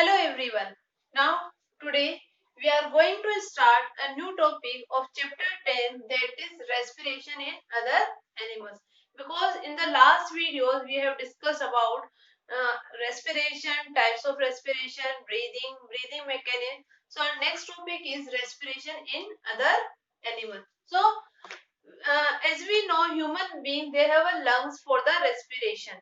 Hello everyone. Now today we are going to start a new topic of chapter 10, that is respiration in other animals. Because in the last videos we have discussed about respiration, types of respiration, breathing mechanism. So our next topic is respiration in other animals. So as we know, human beings, they have a lungs for the respiration,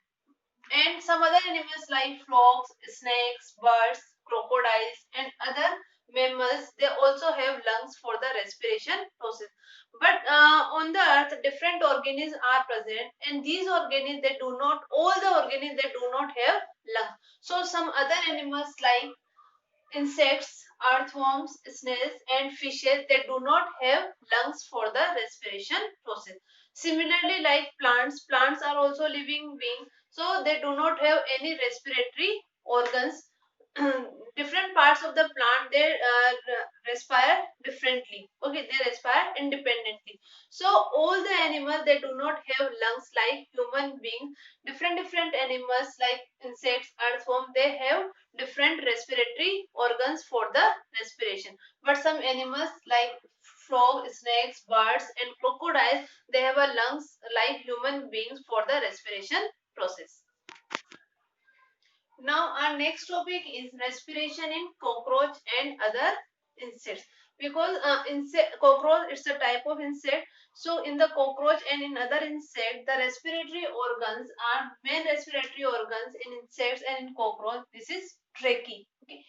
and some other animals like frogs, snakes, birds, crocodiles, and other mammals, they also have lungs for the respiration process. But on the earth, different organisms are present, and these organisms, they do not, all the organisms, they do not have lungs. So some other animals like insects, earthworms, snails, and fishes, they do not have lungs for the respiration process. Similarly, like plants are also living beings, so they do not have any respiratory organs. Different parts of the plant, they respire differently. Okay, they respire independently. So all the animals, they do not have lungs like human beings. Different animals like insects, earthworm, they have different respiratory organs for the respiration. But some animals like frog, snakes, birds, and crocodiles, they have a lungs like human beings for the respiration process. Now our next topic is respiration in cockroach and other insects. Because cockroach, it's a type of insect. So in the cockroach and in other insect, the respiratory organs are main respiratory organs in insects and in cockroach. This is tracheae. Okay.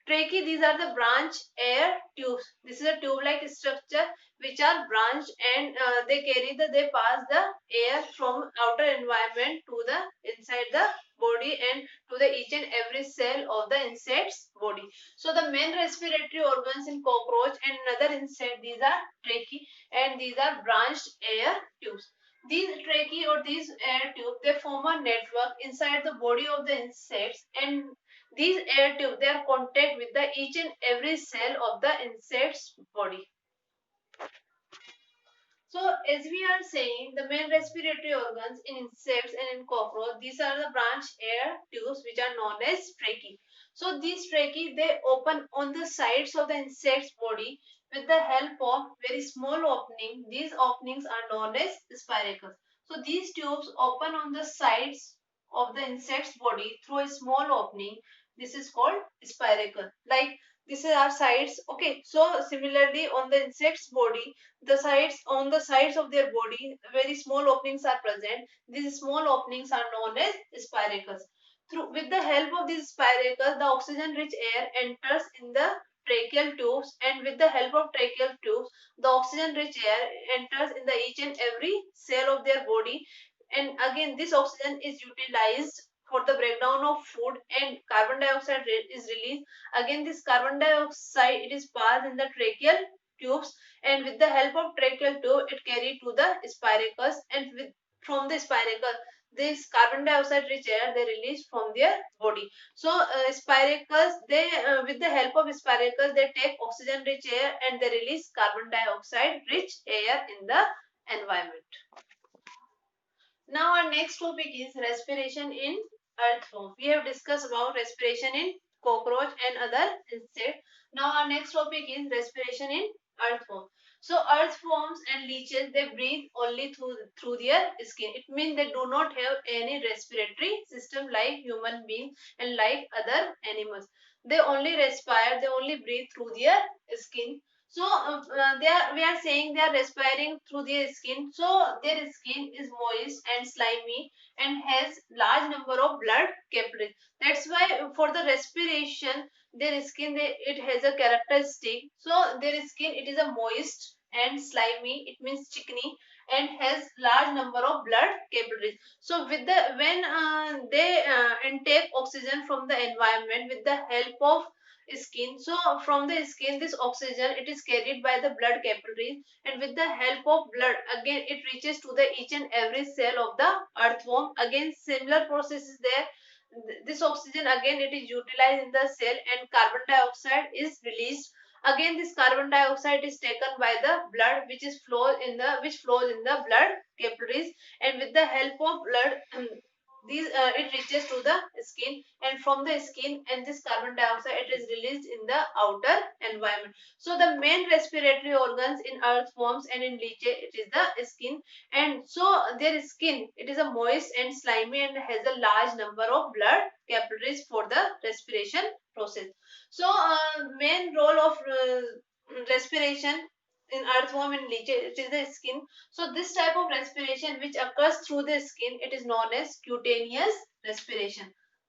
Tracheae, these are the branch air tubes. This is a tube-like structure which are branched, and they pass the air from outer environment to the inside the body and to the each and every cell of the insect's body. So the main respiratory organs in cockroach and another insect, these are tracheae, and these are branched air tubes. These tracheae or these air tubes, they form a network inside the body of the insects, and these air tubes, they are contact with the each and every cell of the insect's body. So as we are saying, the main respiratory organs in insects and in cockroach, these are the branch air tubes which are known as tracheae. So these tracheae, they open on the sides of the insect's body with the help of very small opening. These openings are known as spiracles. So these tubes open on the sides of the insect's body through a small opening. This is called spiracle. Like this is our sides. Okay, so similarly on the insect's body, the sides of their body, very small openings are present. These small openings are known as spiracles. With the help of these spiracles, the oxygen rich air enters in the tracheal tubes, and with the help of tracheal tubes, the oxygen rich air enters in the each and every cell of their body, and again this oxygen is utilized for the breakdown of food, and carbon dioxide is released. Again this carbon dioxide, it is passed in the tracheal tubes, and with the help of tracheal tube, it carried to the spiracles, and from the spiracle, this carbon dioxide rich air, they release from their body. So spiracles, they with the help of spiracles, they take oxygen rich air and they release carbon dioxide rich air in the environment. Now our next topic is respiration in earthworm. We have discussed about respiration in cockroach and other insects. Now our next topic is respiration in earthworm. So earthworms and leeches, they breathe only through their skin. It means they do not have any respiratory system like human beings and like other animals. They only respire, they only breathe through their skin. So we are saying they are respiring through their skin. So their skin is moist and slimy and has large number of blood capillaries. That's why for the respiration, their skin, it has a characteristic. So their skin, it is a moist and slimy. It means chickeny and has large number of blood capillaries. So with the when they intake oxygen from the environment with the help of skin, so from the skin this oxygen, it is carried by the blood capillaries, and with the help of blood, again it reaches to the each and every cell of the earthworm. Again similar process is there. This oxygen, again it is utilized in the cell, and carbon dioxide is released. Again this carbon dioxide is taken by the blood, which flows in the blood capillaries, and with the help of blood these it reaches to the skin, and from the skin and this carbon dioxide it is released in the outer environment. So the main respiratory organs in earthworms and in leeches it is the skin, and so their skin it is a moist and slimy and has a large number of blood capillaries for the respiration process. So main role of respiration in earthworm and leech it is the skin. So this type of respiration which occurs through the skin it is known as cutaneous respiration.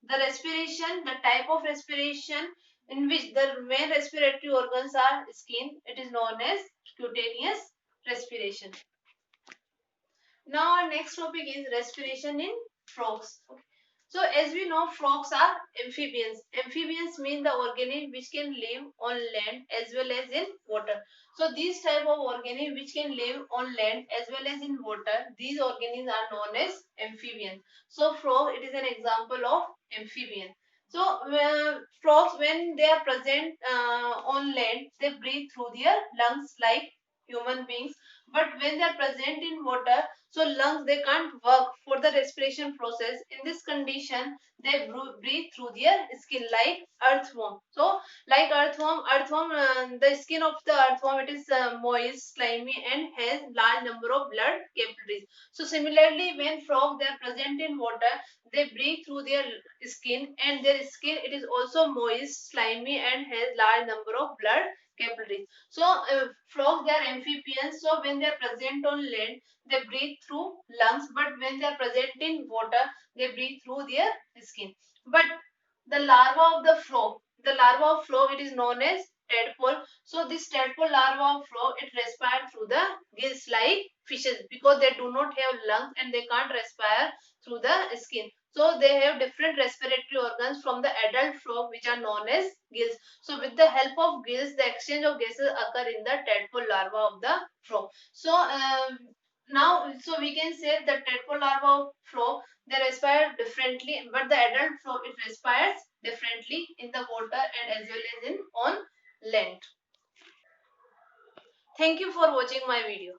The respiration, the type of respiration in which the main respiratory organs are skin, it is known as cutaneous respiration. Now our next topic is respiration in frogs. Okay. So as we know, frogs are amphibians. Amphibians mean the organism which can live on land as well as in water. So these type of organisms which can live on land as well as in water, these organisms are known as amphibians. So frog it is an example of amphibian. So frogs when they are present on land, they breathe through their lungs like human beings, but when they are present in water, so lungs they can't work for the respiration process. In this condition they breathe through their skin like earthworm. So like earthworm, the skin of the earthworm it is moist, slimy and has large number of blood capillaries. So similarly when frog they are present in water, they breathe through their skin, and their skin it is also moist, slimy and has large number of blood capillaries. So frogs they are amphibians, so when they are present on land they breathe through lungs, but when they are present in water they breathe through their skin. But the larva of the frog, the larva of frog it is known as tadpole. So this tadpole larva of frog it respire through the gills like fishes, because they do not have lungs and they can't respire through the skin. So they have different respiratory organs from the adult frog which are known as gills. So with the help of gills the exchange of gases occur in the tadpole larva of the frog. So now so we can say that tadpole larva of frog they respire differently, but the adult frog it respires differently in the water and as well as in on land. Thank you for watching my video.